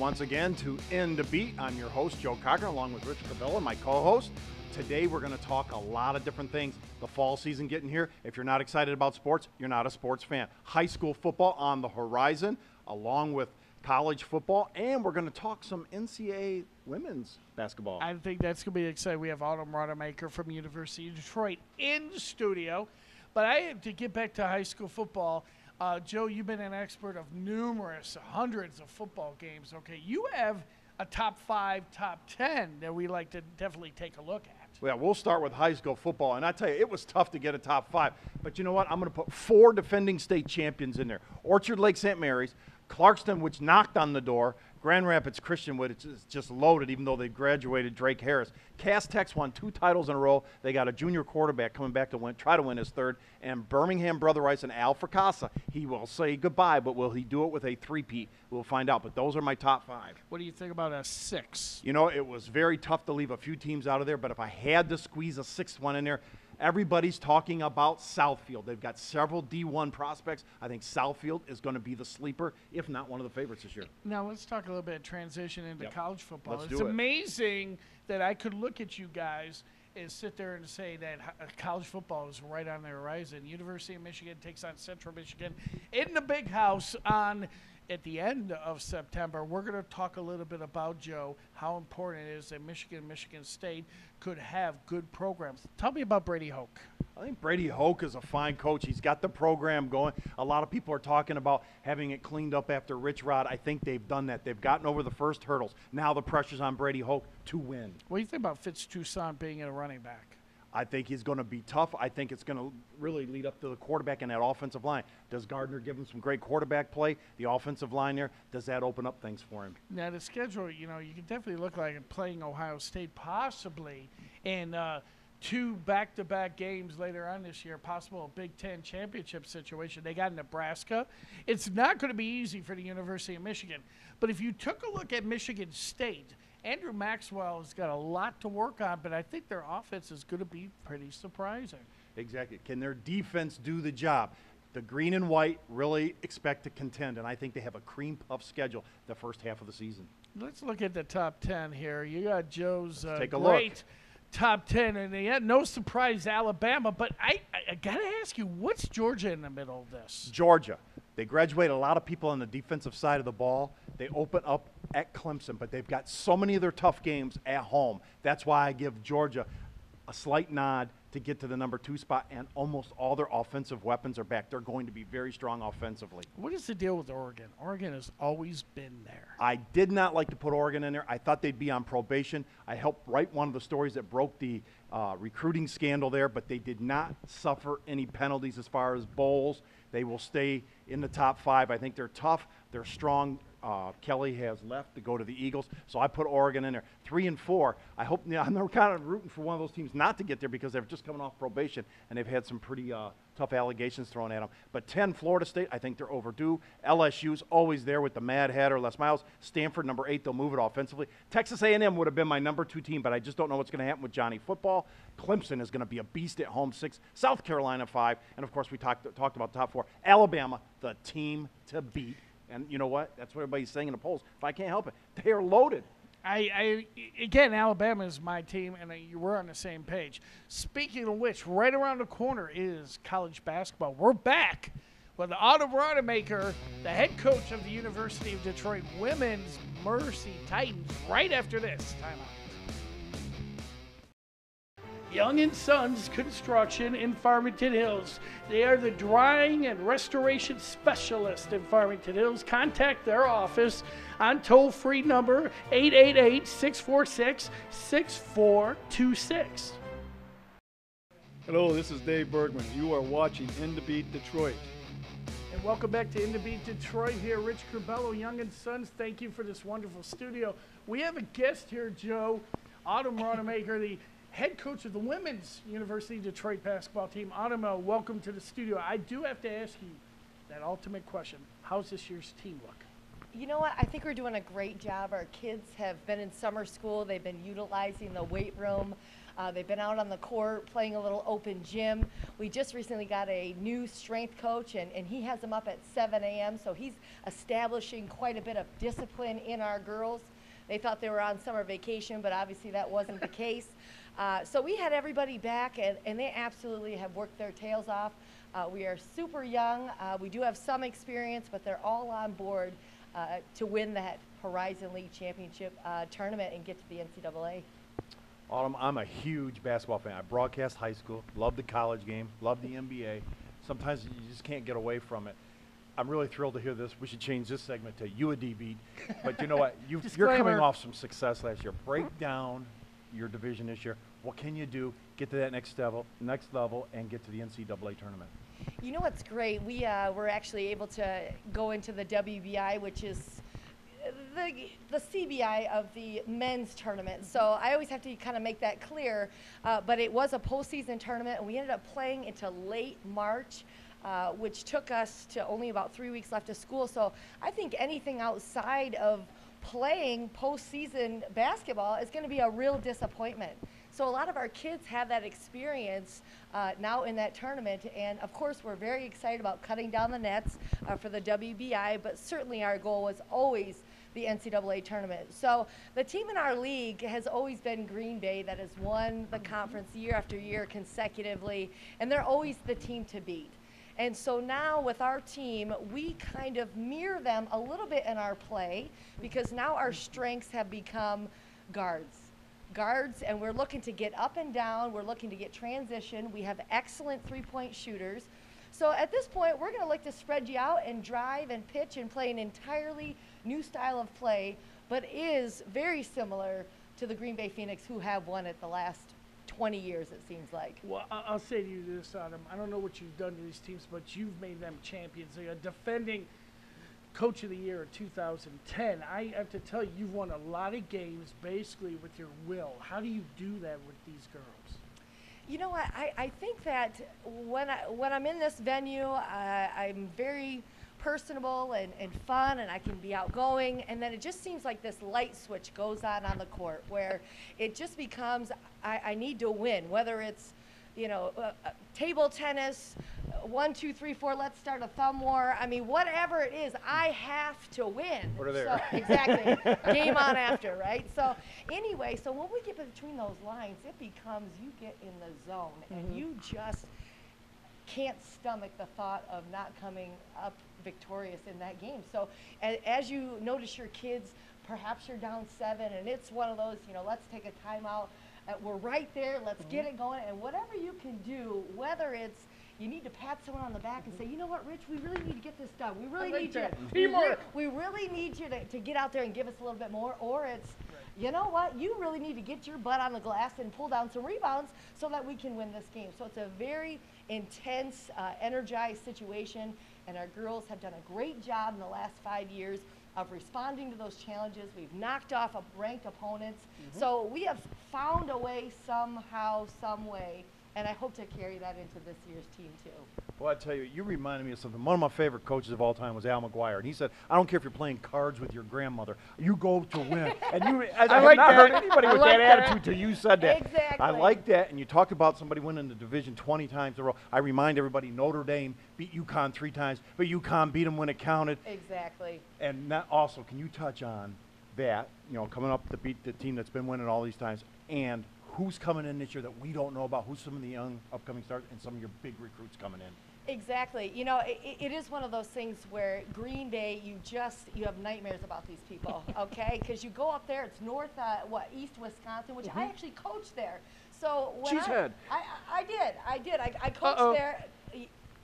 once again to INDBEAT. I'm your host, Joe Cochran, along with Rich Cabella, my co-host. Today we're going to talk a lot of different things. The fall season getting here. If you're not excited about sports, you're not a sports fan. High school football on the horizon, along with college football, and we're going to talk some NCAA women's basketball. I think that's going to be exciting. We have Autumn Rodemaker from University of Detroit in the studio. But I have to get back to high school football. Joe, you've been an expert of hundreds of football games. Okay, you have a top 5, top 10 that we like to definitely take a look at. Yeah, we'll start with high school football, and I tell you, it was tough to get a top 5. But you know what? I'm going to put 4 defending state champions in there. Orchard Lake St. Mary's, Clarkston, which knocked on the door, Grand Rapids Christian, which is just loaded, even though they graduated Drake Harris. Cass Tech's won 2 titles in a row. They got a junior quarterback coming back to try to win his 3rd. And Birmingham Brother Rice and Al Fracassa. He will say goodbye, but will he do it with a 3-peat? We'll find out. But those are my top 5. What do you think about a 6? You know, it was very tough to leave a few teams out of there, but if I had to squeeze a 6th one in there, everybody's talking about Southfield. They've got several D1 prospects. I think Southfield is going to be the sleeper, if not one of the favorites this year. Now let's talk a little bit of transition into college football. Let's it's do it. Amazing that I could look at you guys and sit there and say that college football is right on the horizon. University of Michigan takes on Central Michigan in the Big House at the end of September. We're going to talk a little bit about, Joe, how important it is that Michigan State could have good programs. Tell me about Brady Hoke. I think Brady Hoke is a fine coach. He's got the program going. A lot of people are talking about having it cleaned up after Rich Rod. I think they've done that. They've gotten over the first hurdles. Now the pressure's on Brady Hoke to win. What do you think about Fitz Toussaint being a running back? I think he's going to be tough. I think it's going to really lead up to the quarterback and that offensive line. Does Gardner give him some great quarterback play? The offensive line there, does that open up things for him? Now, the schedule, you know, you can definitely look like playing Ohio State possibly in 2 back-to-back games later on this year, possible a Big Ten championship situation. They got Nebraska. It's not going to be easy for the University of Michigan. But if you took a look at Michigan State, Andrew Maxwell has got a lot to work on, but I think their offense is going to be pretty surprising. Exactly. Can their defense do the job? The green and white really expect to contend, and I think they have a cream puff schedule the first half of the season. Let's look at the top 10 here. You got Joe's take a great look. Top 10, and they had no surprise Alabama, but I got to ask you, what's Georgia in the middle of this? Georgia. They graduate a lot of people on the defensive side of the ball. They open up at Clemson, but they've got so many of their tough games at home. That's why I give Georgia a slight nod to get to the number 2 spot, and almost all their offensive weapons are back. They're going to be very strong offensively. What is the deal with Oregon? Oregon has always been there. I did not like to put Oregon in there. I thought they'd be on probation. I helped write one of the stories that broke the recruiting scandal there, but they did not suffer any penalties as far as bowls. They will stay in the top 5. I think they're tough. They're strong. Kelly has left to go to the Eagles, so I put Oregon in there. 3 and 4. I hope. I'm kind of rooting for one of those teams not to get there because they're just coming off probation and they've had some pretty tough allegations thrown at them. But 10, Florida State. I think they're overdue. LSU's always there with the Mad Hatter, Les Miles. Stanford, number 8. They'll move it offensively. Texas A&M would have been my number 2 team, but I just don't know what's going to happen with Johnny Football. Clemson is going to be a beast at home. 6. South Carolina 5, and of course we talked about the top 4. Alabama, the team to beat. And you know what? That's what everybody's saying in the polls. If I can't help it, they are loaded. Again, Alabama is my team, and we're on the same page. Speaking of which, right around the corner is college basketball. We're back with Autumn Rodemaker, the head coach of the University of Detroit Women's Mercy Titans, right after this timeout. Young & Sons Construction in Farmington Hills. They are the drying and restoration specialist in Farmington Hills. Contact their office on toll-free number 888-646-6426. Hello, this is Dave Bergman. You are watching INDBEAT Detroit. And welcome back to INDBEAT Detroit here. Rich Curbello, Young & Sons, thank you for this wonderful studio. We have a guest here, Joe, Autumn Rodemaker, the head coach of the women's University of Detroit basketball team. Autumn, welcome to the studio. I do have to ask you that ultimate question. How's this year's team look? You know what? I think we're doing a great job. Our kids have been in summer school. They've been utilizing the weight room. They've been out on the court playing a little open gym. We just recently got a new strength coach, and he has them up at 7 a.m., so he's establishing quite a bit of discipline in our girls. They thought they were on summer vacation, but obviously that wasn't the case. So we had everybody back, and they absolutely have worked their tails off. We are super young. We do have some experience, but they're all on board to win that Horizon League Championship tournament and get to the NCAA. Autumn, I'm a huge basketball fan. I broadcast high school, love the college game, love the NBA. Sometimes you just can't get away from it. I'm really thrilled to hear this. We should change this segment to you a D-beat. But you know what? You're coming off some success last year. Break down your division this year. What can you do? Get to that next level, and get to the NCAA tournament. You know what's great? We were actually able to go into the WBI, which is the CBI of the men's tournament. So I always have to kind of make that clear. But it was a postseason tournament, and we ended up playing into late March, which took us to only about 3 weeks left of school. So I think anything outside of playing postseason basketball is going to be a real disappointment. So a lot of our kids have that experience now in that tournament, and of course we're very excited about cutting down the nets for the WBI, but certainly our goal was always the NCAA tournament. So the team in our league has always been Green Bay, that has won the conference year after year consecutively, and they're always the team to beat. And so now with our team, we kind of mirror them a little bit in our play, because now our strengths have become guards, and we're looking to get up and down. We're looking to get transition. We have excellent three-point shooters. So at this point, we're going to look to spread you out and drive and pitch and play an entirely new style of play, but is very similar to the Green Bay Phoenix, who have won it the last 20 years, it seems like. Well, I'll say to you this, Adam. I don't know what you've done to these teams, but you've made them champions. They are defending Coach of the Year in 2010. I have to tell you, you've won a lot of games basically with your will. How do you do that with these girls? You know what? I think that when I'm in this venue, I'm very personable and fun, and I can be outgoing, and then it just seems like this light switch goes on the court where it just becomes I need to win, whether it's table tennis, 1, 2, 3, 4, let's start a thumb war. I mean, whatever it is, I have to win. Order there. So, exactly. Game on after, right? So anyway, so when we get between those lines, it becomes you get in the zone, and you just can't stomach the thought of not coming up victorious in that game. So as you notice your kids, perhaps you're down 7, and it's one of those, let's take a timeout. We're right there. Let's get it going. And whatever you can do, whether it's you need to pat someone on the back and say, you know what, Rich, we really need to get this done. We really need you. We really need you to get out there and give us a little bit more. Or it's, you know what, you really need to get your butt on the glass and pull down some rebounds so that we can win this game. So it's a very intense, energized situation. And our girls have done a great job in the last 5 years of responding to those challenges. We've knocked off ranked opponents. So we have found a way somehow, some way, and I hope to carry that into this year's team too. Well, I tell you, you reminded me of something. One of my favorite coaches of all time was Al McGuire, and he said, "I don't care if you're playing cards with your grandmother, you go to win." And I have like not that. heard anybody with like that that. attitude till you said that. Exactly. I like that. And you talked about somebody winning the division 20 times in a row. I remind everybody, Notre Dame beat UConn 3 times, but UConn beat them when it counted. Exactly. And that also, can you touch on that? Coming up to beat the team that's been winning all these times, and who's coming in this year that we don't know about? Who's some of the young upcoming stars and some of your big recruits coming in? Exactly. It is one of those things where Green Bay, you have nightmares about these people, okay? Because you go up there, it's east Wisconsin, which I actually coached there. So when I did. I coached there.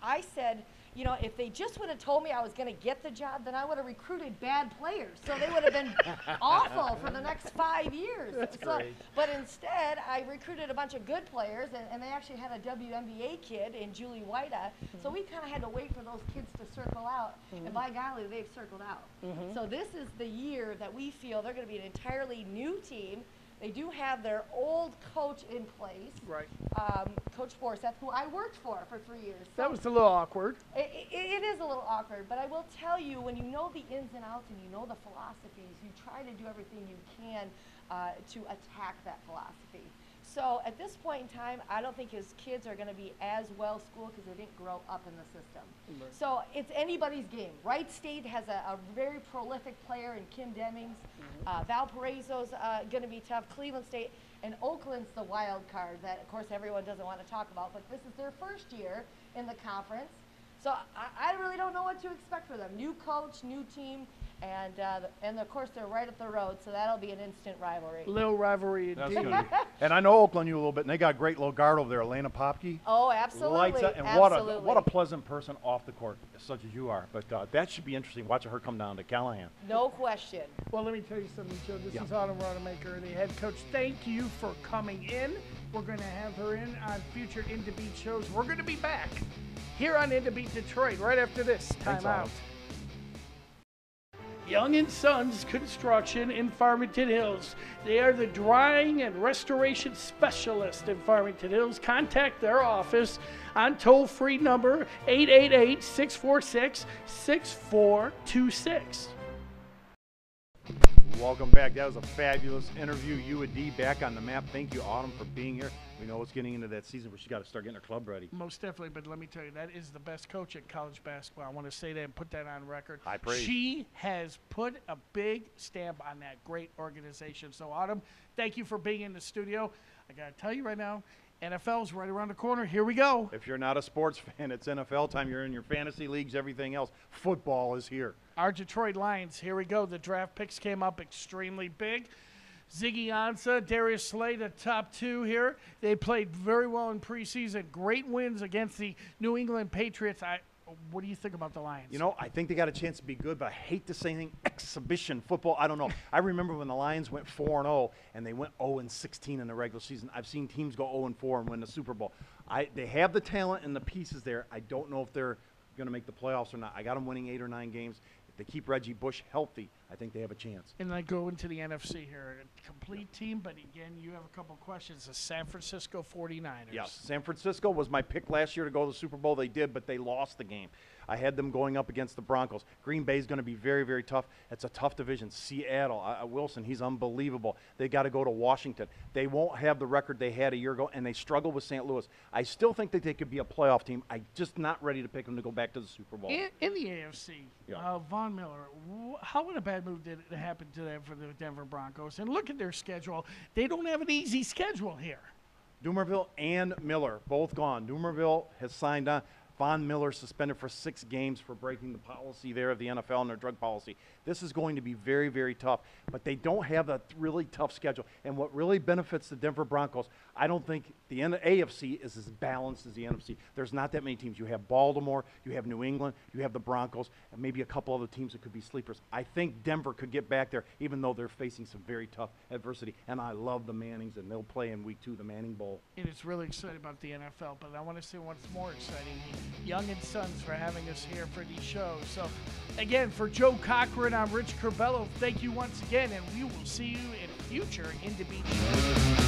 I said, if they just would have told me I was going to get the job, then I would have recruited bad players. So they would have been awful for the next 5 years. That's great. But instead, I recruited a bunch of good players, and they actually had a WNBA kid in Julie Whita. So we kind of had to wait for those kids to circle out. And by golly, they've circled out. So this is the year that we feel they're going to be an entirely new team. They do have their old coach in place, Right. Coach Forseth, who I worked for 3 years. So That was a little awkward. it is a little awkward, but I will tell you, when you know the ins and outs and you know the philosophies, you try to do everything you can to attack that philosophy. So at this point in time, I don't think his kids are going to be as well schooled because they didn't grow up in the system. Right. So it's anybody's game. Wright State has a very prolific player in Kim Demings. Valparaiso's going to be tough. Cleveland State and Oakland's the wild card that, of course, everyone doesn't want to talk about. But this is their first year in the conference. So I really don't know what to expect for them. New coach, new team. And of course, they're right up the road, so that'll be an instant rivalry. Little rivalry That's indeed. gonna be. And I know Oakland you a little bit, and they got a great little guard over there, Elena Popke. Oh, absolutely. Lights up, and absolutely. what a pleasant person off the court, such as you are. But that should be interesting, watching her come down to Callahan. No question. Well, let me tell you something, Joe. This Yeah. is Autumn Rodemaker, the head coach. Thank you for coming in. We're going to have her in on future INDBEAT shows. We're going to be back here on INDBEAT Detroit right after this Thanks, timeout. Autumn. Young & Sons Construction in Farmington Hills. They are the drying and restoration specialist in Farmington Hills. Contact their office on toll-free number 888-646-6426. Welcome back. That was a fabulous interview. U&D back on the map. Thank you, Autumn, for being here. We know it's getting into that season where she's got to start getting her club ready. Most definitely, but let me tell you, that is the best coach in college basketball. I want to say that and put that on record. High praise. She has put a big stamp on that great organization. So, Autumn, thank you for being in the studio. I got to tell you right now, NFL's right around the corner. Here we go. If you're not a sports fan, it's NFL time. You're in your fantasy leagues, everything else. Football is here. Our Detroit Lions, here we go. The draft picks came up extremely big. Ziggy Ansah, Darius Slay, the top two here. They played very well in preseason. Great wins against the New England Patriots. What do you think about the Lions? You know, I think they got a chance to be good, but I hate to say anything. Exhibition football, I don't know. I remember when the Lions went 4-0 and they went 0-16 in the regular season. I've seen teams go 0-4 and win the Super Bowl. They have the talent and the pieces there. I don't know if they're going to make the playoffs or not. I got them winning 8 or 9 games. If they keep Reggie Bush healthy, I think they have a chance. And I go into the NFC here. A complete team, but again, you have a couple questions. The San Francisco 49ers. Yes, San Francisco was my pick last year to go to the Super Bowl. They did, but they lost the game. I had them going up against the Broncos. Green Bay is going to be very, very tough. It's a tough division. Seattle, Wilson, he's unbelievable. They got to go to Washington. They won't have the record they had a year ago, and they struggle with St. Louis. I still think that they could be a playoff team. I'm just not ready to pick them to go back to the Super Bowl. In the AFC, Yeah. Von Miller, how in a bad move did it happen to them for the Denver Broncos? And look at their schedule. They don't have an easy schedule here. Dumerville and Miller, both gone. Dumerville has signed on. Von Miller suspended for 6 games for breaking the policy there of the NFL and their drug policy. This is going to be very, very tough, but they don't have a really tough schedule. And what really benefits the Denver Broncos, I don't think the AFC is as balanced as the NFC. There's not that many teams. You have Baltimore, you have New England, you have the Broncos, and maybe a couple other teams that could be sleepers. I think Denver could get back there, even though they're facing some very tough adversity. And I love the Mannings, and they'll play in Week 2, the Manning Bowl. And it's really exciting about the NFL, but I want to say what's more exciting. Young & Sons for having us here for these shows. So, again, for Joe Cochran, I'm Rich Curbello. Thank you once again, and we will see you in future INDBEAT shows.